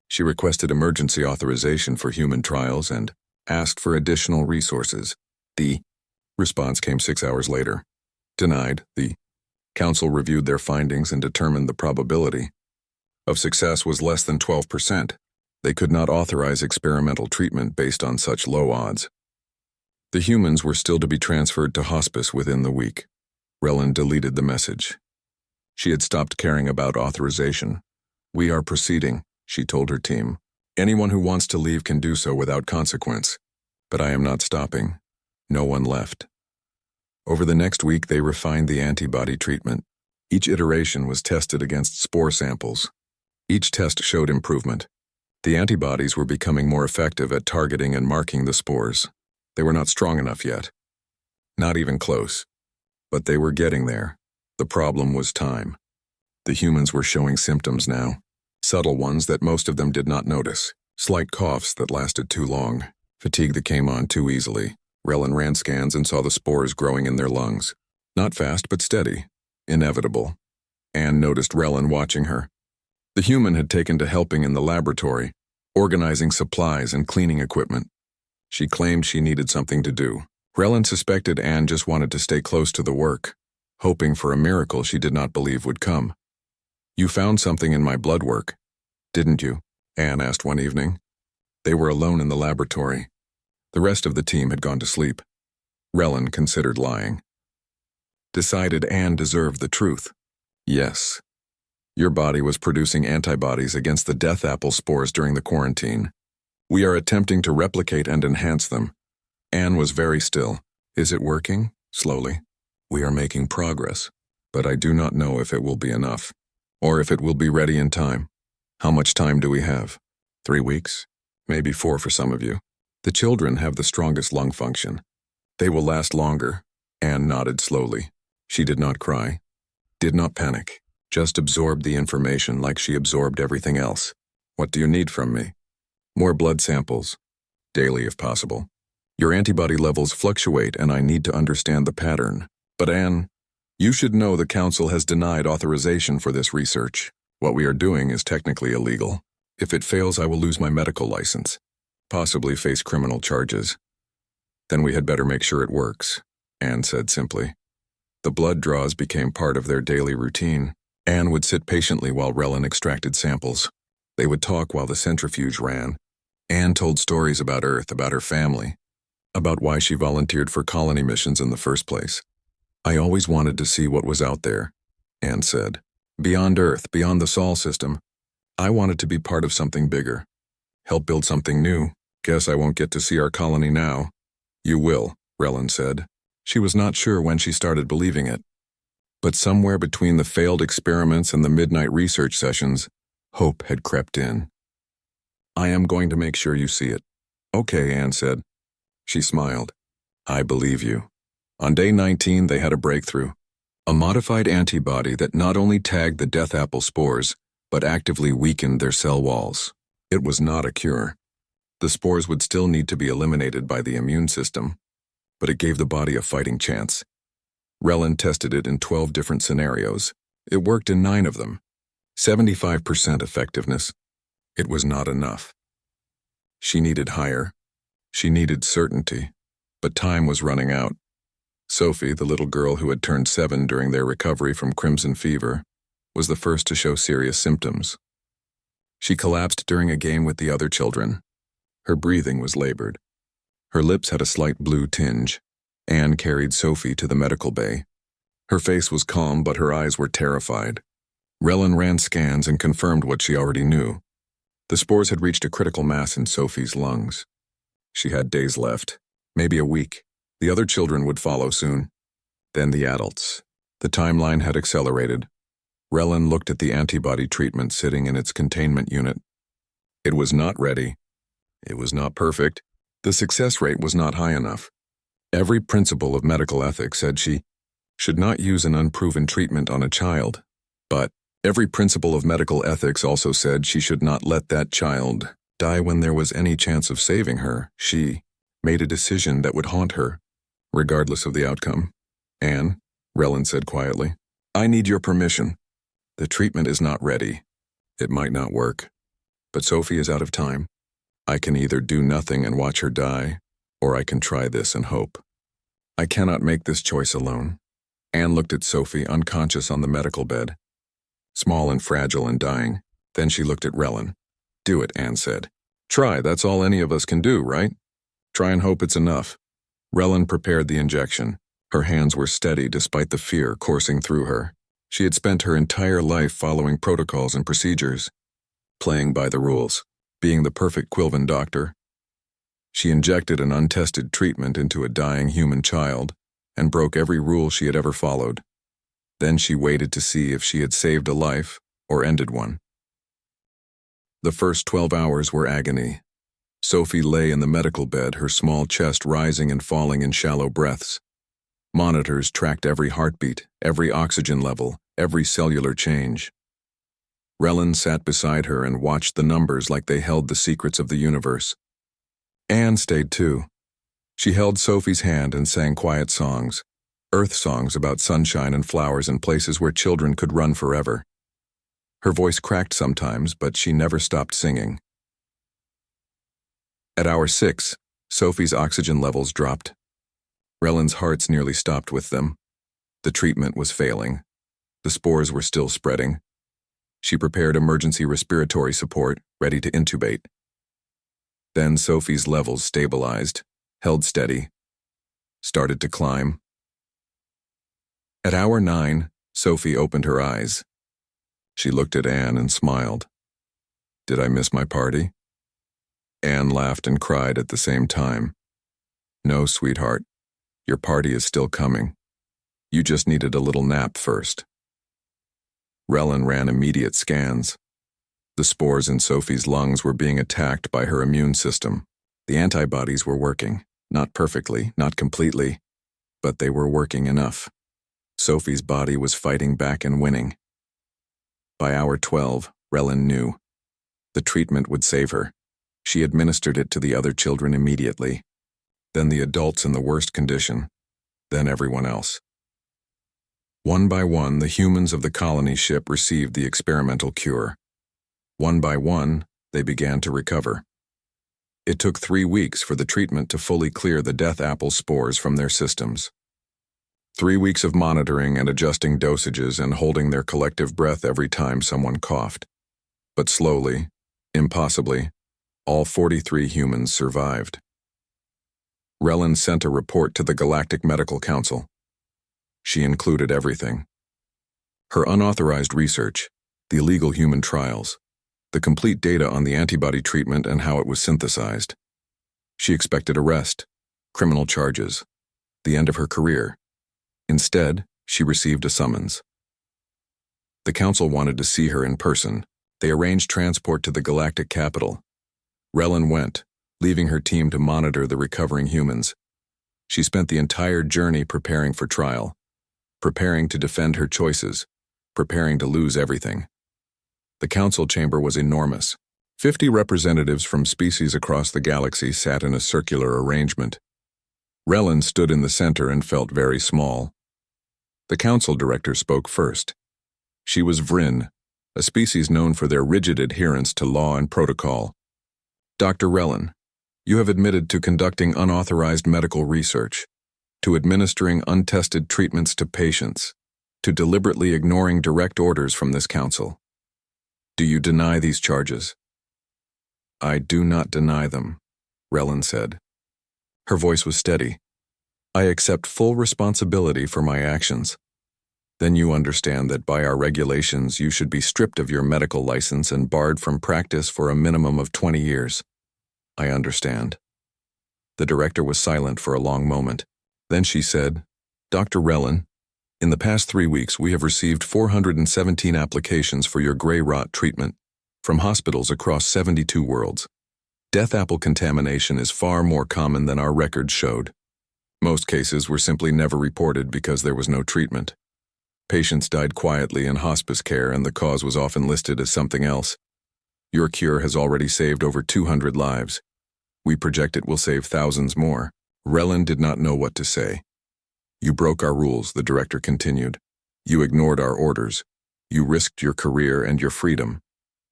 She requested emergency authorization for human trials and asked for additional resources. The response came 6 hours later. Denied. The council reviewed their findings and determined the probability of success was less than 12%. They could not authorize experimental treatment based on such low odds. The humans were still to be transferred to hospice within the week. Relin deleted the message. She had stopped caring about authorization. "We are proceeding," she told her team. "Anyone who wants to leave can do so without consequence. But I am not stopping." No one left. Over the next week, they refined the antibody treatment. Each iteration was tested against spore samples. Each test showed improvement. The antibodies were becoming more effective at targeting and marking the spores. They were not strong enough yet. Not even close. But they were getting there. The problem was time. The humans were showing symptoms now. Subtle ones that most of them did not notice. Slight coughs that lasted too long. Fatigue that came on too easily. Relin ran scans and saw the spores growing in their lungs. Not fast, but steady. Inevitable. Anne noticed Relin watching her. The human had taken to helping in the laboratory, organizing supplies and cleaning equipment. She claimed she needed something to do. Relin suspected Anne just wanted to stay close to the work, hoping for a miracle she did not believe would come. "You found something in my blood work, didn't you?" Anne asked one evening. They were alone in the laboratory. The rest of the team had gone to sleep. Relin considered lying. Decided Anne deserved the truth. "Yes. Your body was producing antibodies against the death apple spores during the quarantine. We are attempting to replicate and enhance them." Anne was very still. "Is it working?" Slowly. "We are making progress, but I do not know if it will be enough, or if it will be ready in time. How much time do we have? 3 weeks? Maybe 4 for some of you. The children have the strongest lung function. They will last longer." Anne nodded slowly. She did not cry, did not panic, just absorbed the information like she absorbed everything else. "What do you need from me?" "More blood samples. Daily if possible. Your antibody levels fluctuate and I need to understand the pattern." "But Anne..." You should know the Council has denied authorization for this research. What we are doing is technically illegal. If it fails, I will lose my medical license, possibly face criminal charges. Then we had better make sure it works, Anne said simply. The blood draws became part of their daily routine. Anne would sit patiently while Relin extracted samples. They would talk while the centrifuge ran. Anne told stories about Earth, about her family, about why she volunteered for colony missions in the first place. I always wanted to see what was out there, Anne said. Beyond Earth, beyond the Sol system. I wanted to be part of something bigger. Help build something new. Guess I won't get to see our colony now. You will, Relin said. She was not sure when she started believing it. But somewhere between the failed experiments and the midnight research sessions, hope had crept in. I am going to make sure you see it. Okay, Anne said. She smiled. I believe you. On day 19, they had a breakthrough. A modified antibody that not only tagged the death apple spores, but actively weakened their cell walls. It was not a cure. The spores would still need to be eliminated by the immune system, but it gave the body a fighting chance. Relin tested it in 12 different scenarios. It worked in 9 of them. 75% effectiveness. It was not enough. She needed higher. She needed certainty. But time was running out. Sophie, the little girl who had turned 7 during their recovery from crimson fever, was the first to show serious symptoms. She collapsed during a game with the other children. Her breathing was labored. Her lips had a slight blue tinge. Anne carried Sophie to the medical bay. Her face was calm, but her eyes were terrified. Relin ran scans and confirmed what she already knew. The spores had reached a critical mass in Sophie's lungs. She had days left, maybe a week. The other children would follow soon. Then the adults. The timeline had accelerated. Relin looked at the antibody treatment sitting in its containment unit. It was not ready. It was not perfect. The success rate was not high enough. Every principle of medical ethics said she should not use an unproven treatment on a child, but every principle of medical ethics also said she should not let that child die when there was any chance of saving her. She made a decision that would haunt her, regardless of the outcome. Anne, Relin said quietly, I need your permission. The treatment is not ready. It might not work, but Sophie is out of time. I can either do nothing and watch her die, or I can try this and hope. I cannot make this choice alone. Anne looked at Sophie unconscious on the medical bed, small and fragile and dying. Then she looked at Relin. Do it, Anne said. Try, that's all any of us can do, right? Try and hope it's enough. Relin prepared the injection. Her hands were steady despite the fear coursing through her. She had spent her entire life following protocols and procedures, playing by the rules, being the perfect Quilvan doctor. She injected an untested treatment into a dying human child and broke every rule she had ever followed. Then she waited to see if she had saved a life or ended one. The first 12 hours were agony. Sophie lay in the medical bed, her small chest rising and falling in shallow breaths. Monitors tracked every heartbeat, every oxygen level, every cellular change. Relin sat beside her and watched the numbers like they held the secrets of the universe. Anne stayed too. She held Sophie's hand and sang quiet songs, earth songs about sunshine and flowers and places where children could run forever. Her voice cracked sometimes, but she never stopped singing. At hour 6, Sophie's oxygen levels dropped. Relin's hearts nearly stopped with them. The treatment was failing. The spores were still spreading. She prepared emergency respiratory support, ready to intubate. Then Sophie's levels stabilized, held steady, started to climb. At hour 9, Sophie opened her eyes. She looked at Anne and smiled. Did I miss my party? Anne laughed and cried at the same time. No, sweetheart. Your party is still coming. You just needed a little nap first. Relin ran immediate scans. The spores in Sophie's lungs were being attacked by her immune system. The antibodies were working, not perfectly, not completely, but they were working enough. Sophie's body was fighting back and winning. By hour 12, Relin knew. The treatment would save her. She administered it to the other children immediately, then the adults in the worst condition, then everyone else. One by one, the humans of the colony ship received the experimental cure. One by one, they began to recover. It took 3 weeks for the treatment to fully clear the death apple spores from their systems. 3 weeks of monitoring and adjusting dosages and holding their collective breath every time someone coughed. But slowly, impossibly, all 43 humans survived. Relin sent a report to the Galactic Medical Council. She included everything. Her unauthorized research, the illegal human trials, the complete data on the antibody treatment and how it was synthesized. She expected arrest, criminal charges, the end of her career. Instead, she received a summons. The council wanted to see her in person. They arranged transport to the galactic capital. Relin went, leaving her team to monitor the recovering humans. She spent the entire journey preparing for trial, preparing to defend her choices, preparing to lose everything. The council chamber was enormous. 50 representatives from species across the galaxy sat in a circular arrangement. Relin stood in the center and felt very small. The council director spoke first. She was Vryn, a species known for their rigid adherence to law and protocol. Dr. Relin, you have admitted to conducting unauthorized medical research, to administering untested treatments to patients, to deliberately ignoring direct orders from this council. Do you deny these charges? I do not deny them, Relin said. Her voice was steady. I accept full responsibility for my actions. Then you understand that by our regulations you should be stripped of your medical license and barred from practice for a minimum of 20 years. I understand. The director was silent for a long moment. Then she said, Dr. Relin, in the past 3 weeks we have received 417 applications for your gray rot treatment from hospitals across 72 worlds. Death apple contamination is far more common than our records showed. Most cases were simply never reported because there was no treatment. Patients died quietly in hospice care and the cause was often listed as something else. Your cure has already saved over 200 lives. We project it will save thousands more. Relin did not know what to say. You broke our rules, the director continued. You ignored our orders. You risked your career and your freedom.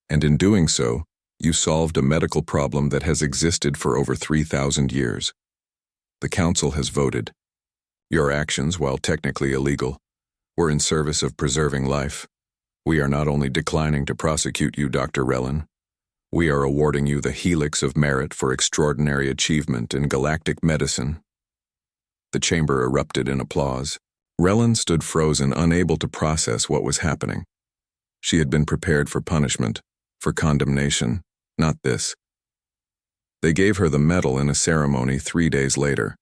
And in doing so, you solved a medical problem that has existed for over 3,000 years. The council has voted. Your actions, while technically illegal, were in service of preserving life. We are not only declining to prosecute you, Dr. Relin, we are awarding you the Helix of Merit for extraordinary achievement in galactic medicine. The chamber erupted in applause. Relin stood frozen, unable to process what was happening. She had been prepared for punishment, for condemnation, not this. They gave her the medal in a ceremony 3 days later.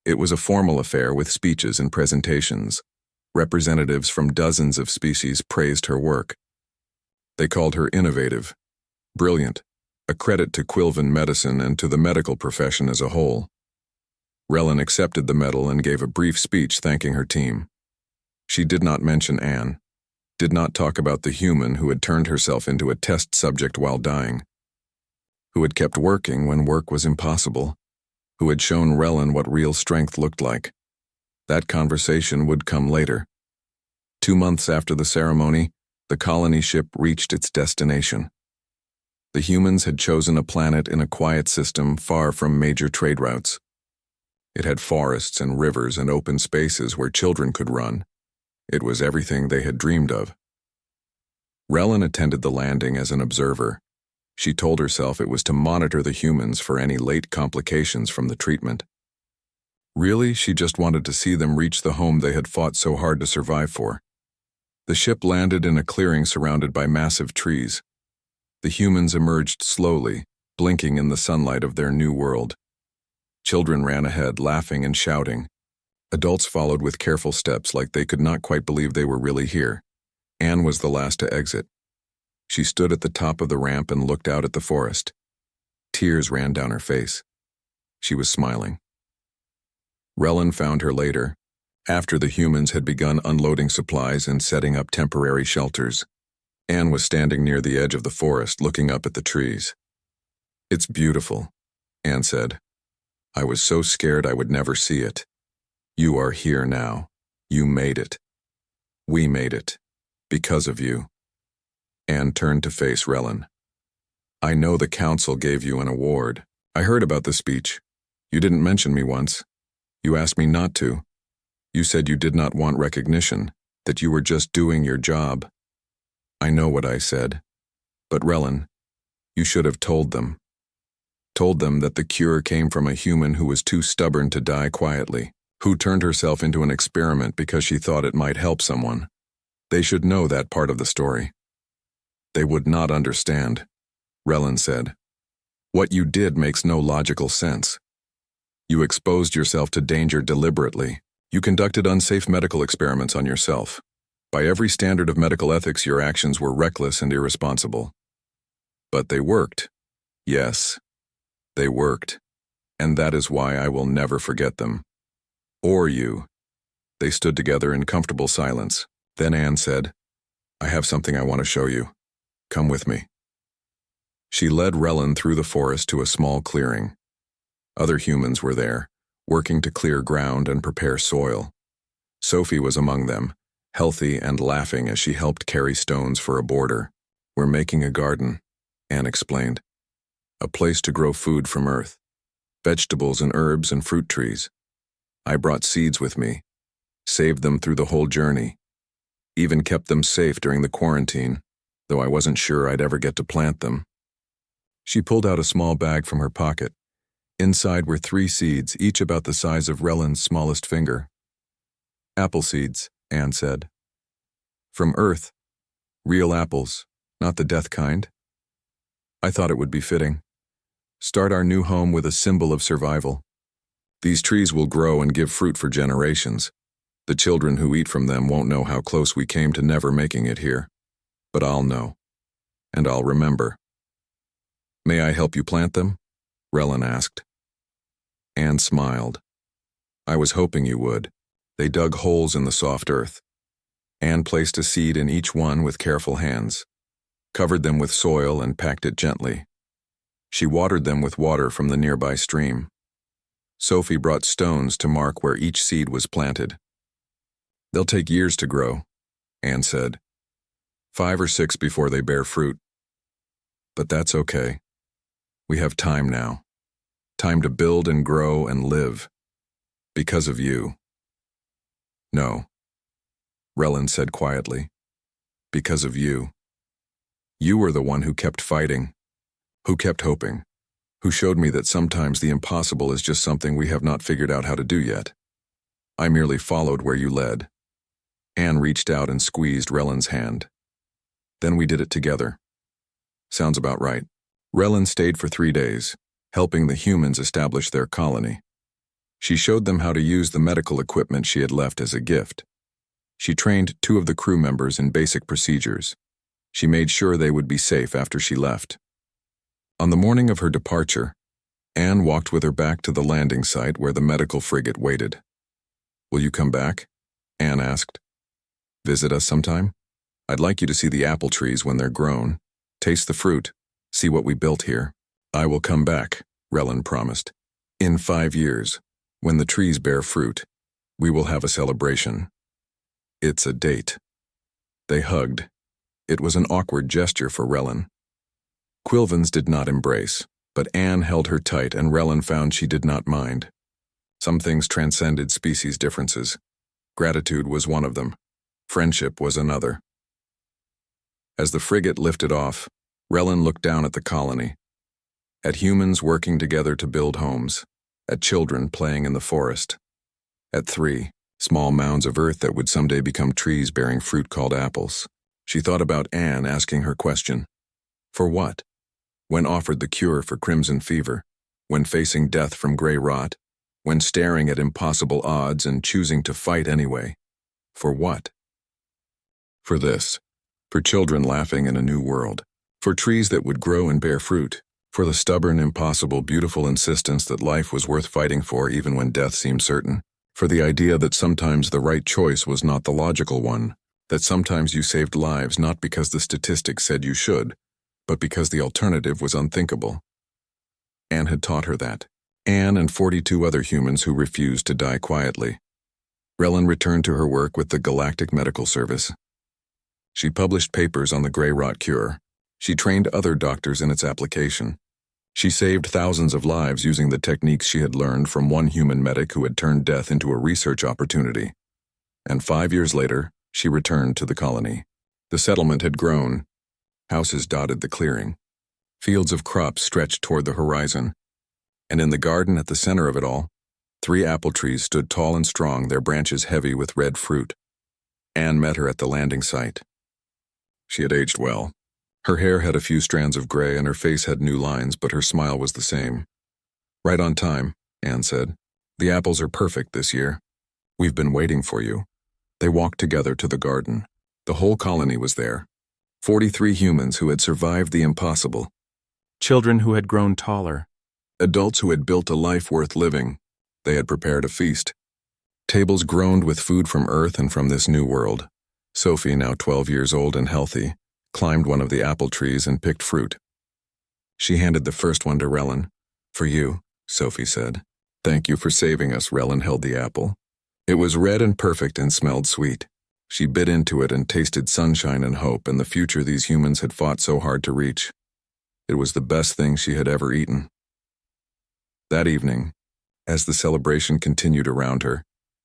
It was a formal affair with speeches and presentations. Representatives from dozens of species praised her work. They called her innovative, brilliant, a credit to Quilvan medicine and to the medical profession as a whole. Relin accepted the medal and gave a brief speech thanking her team. She did not mention Anne, did not talk about the human who had turned herself into a test subject while dying, who had kept working when work was impossible, who had shown Relin what real strength looked like. That conversation would come later. 2 months after the ceremony, the colony ship reached its destination. The humans had chosen a planet in a quiet system far from major trade routes. It had forests and rivers and open spaces where children could run. It was everything they had dreamed of. Relin attended the landing as an observer. She told herself it was to monitor the humans for any late complications from the treatment. Really, she just wanted to see them reach the home they had fought so hard to survive for. The ship landed in a clearing surrounded by massive trees. The humans emerged slowly, blinking in the sunlight of their new world. Children ran ahead, laughing and shouting. Adults followed with careful steps like they could not quite believe they were really here. Anne was the last to exit. She stood at the top of the ramp and looked out at the forest. Tears ran down her face. She was smiling. Relin found her later, after the humans had begun unloading supplies and setting up temporary shelters. Anne was standing near the edge of the forest looking up at the trees. It's beautiful, Anne said. I was so scared I would never see it. You are here now. You made it. We made it. Because of you. Anne turned to face Relin. I know the council gave you an award. I heard about the speech. You didn't mention me once. You asked me not to. You said you did not want recognition, that you were just doing your job. I know what I said. But Relin, you should have told them. Told them that the cure came from a human who was too stubborn to die quietly, who turned herself into an experiment because she thought it might help someone. They should know that part of the story. They would not understand, Relin said. What you did makes no logical sense. You exposed yourself to danger deliberately. You conducted unsafe medical experiments on yourself. By every standard of medical ethics, your actions were reckless and irresponsible. But they worked. Yes, they worked. And that is why I will never forget them. Or you. They stood together in comfortable silence. Then Anne said, I have something I want to show you. Come with me. She led Relin through the forest to a small clearing. Other humans were there, working to clear ground and prepare soil. Sophie was among them, healthy and laughing as she helped carry stones for a border. We're making a garden, Anne explained. A place to grow food from earth, vegetables and herbs and fruit trees. I brought seeds with me, saved them through the whole journey, even kept them safe during the quarantine, though I wasn't sure I'd ever get to plant them. She pulled out a small bag from her pocket. Inside were 3 seeds, each about the size of Relin's smallest finger. Apple seeds, Anne said. From Earth. Real apples, not the death kind. I thought it would be fitting. Start our new home with a symbol of survival. These trees will grow and give fruit for generations. The children who eat from them won't know how close we came to never making it here. But I'll know. And I'll remember. May I help you plant them? Relin asked. Anne smiled. I was hoping you would. They dug holes in the soft earth. Anne placed a seed in each one with careful hands, covered them with soil and packed it gently. She watered them with water from the nearby stream. Sophie brought stones to mark where each seed was planted. They'll take years to grow, Anne said. 5 or 6 before they bear fruit. But that's okay. We have time now. Time to build and grow and live. Because of you. No, Relin said quietly. Because of you. You were the one who kept fighting, who kept hoping, who showed me that sometimes the impossible is just something we have not figured out how to do yet. I merely followed where you led. Anne reached out and squeezed Relin's hand. Then we did it together. Sounds about right. Relin stayed for 3 days, helping the humans establish their colony. She showed them how to use the medical equipment she had left as a gift. She trained 2 of the crew members in basic procedures. She made sure they would be safe after she left. On the morning of her departure, Anne walked with her back to the landing site where the medical frigate waited. Will you come back? Anne asked. Visit us sometime? I'd like you to see the apple trees when they're grown, taste the fruit, see what we built here. I will come back, Relin promised. In 5 years, when the trees bear fruit, we will have a celebration. It's a date. They hugged. It was an awkward gesture for Relin. Quilvins did not embrace, but Anne held her tight and Relin found she did not mind. Some things transcended species differences. Gratitude was one of them. Friendship was another. As the frigate lifted off, Relin looked down at the colony, at humans working together to build homes, at children playing in the forest, at 3 small mounds of earth that would someday become trees bearing fruit called apples. She thought about Anne asking her question. For what? When offered the cure for crimson fever, when facing death from gray rot, when staring at impossible odds and choosing to fight anyway. For what? For this. For children laughing in a new world. For trees that would grow and bear fruit. For the stubborn, impossible, beautiful insistence that life was worth fighting for even when death seemed certain. For the idea that sometimes the right choice was not the logical one. That sometimes you saved lives not because the statistics said you should, but because the alternative was unthinkable. Anne had taught her that. Anne and 42 other humans who refused to die quietly. Relin returned to her work with the Galactic Medical Service. She published papers on the gray rot cure. She trained other doctors in its application. She saved thousands of lives using the techniques she had learned from one human medic who had turned death into a research opportunity. And 5 years later, she returned to the colony. The settlement had grown. Houses dotted the clearing. Fields of crops stretched toward the horizon. And in the garden at the center of it all, 3 apple trees stood tall and strong, their branches heavy with red fruit. Anne met her at the landing site. She had aged well. Her hair had a few strands of gray and her face had new lines, but her smile was the same. "Right on time," Anne said. "The apples are perfect this year. We've been waiting for you." They walked together to the garden. The whole colony was there. 43 humans who had survived the impossible. Children who had grown taller. Adults who had built a life worth living. They had prepared a feast. Tables groaned with food from Earth and from this new world. Sophie, now 12 years old and healthy, climbed one of the apple trees and picked fruit. She handed the first one to Relin. "For you," Sophie said. "Thank you for saving us." Relin held the apple. It was red and perfect and smelled sweet. She bit into it and tasted sunshine and hope and the future these humans had fought so hard to reach. It was the best thing she had ever eaten. That evening, as the celebration continued around her,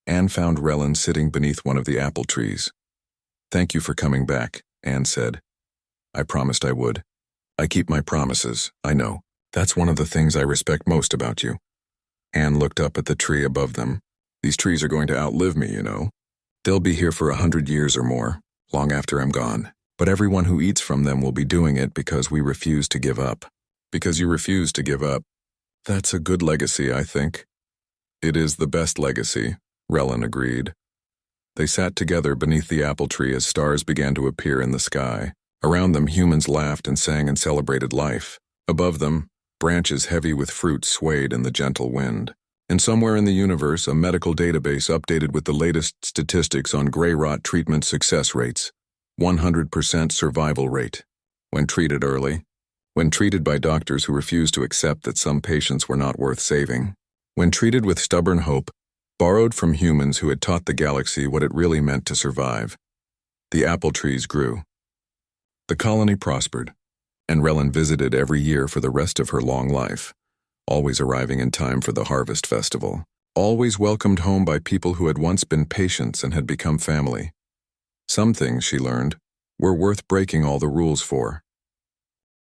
Anne found Relin sitting beneath one of the apple trees. "Thank you for coming back," Anne said. "I promised I would. I keep my promises, I know. That's one of the things I respect most about you." Anne looked up at the tree above them. "These trees are going to outlive me, you know. They'll be here for 100 years or more, long after I'm gone. But everyone who eats from them will be doing it because we refuse to give up. Because you refuse to give up. That's a good legacy, I think." "It is the best legacy," Relin agreed. They sat together beneath the apple tree as stars began to appear in the sky. Around them, humans laughed and sang and celebrated life. Above them, branches heavy with fruit swayed in the gentle wind. And somewhere in the universe, a medical database updated with the latest statistics on gray rot treatment success rates. 100% survival rate. When treated early. When treated by doctors who refused to accept that some patients were not worth saving. When treated with stubborn hope, borrowed from humans who had taught the galaxy what it really meant to survive. The apple trees grew. The colony prospered, and Relin visited every year for the rest of her long life, always arriving in time for the harvest festival, always welcomed home by people who had once been patients and had become family. Some things, she learned, were worth breaking all the rules for.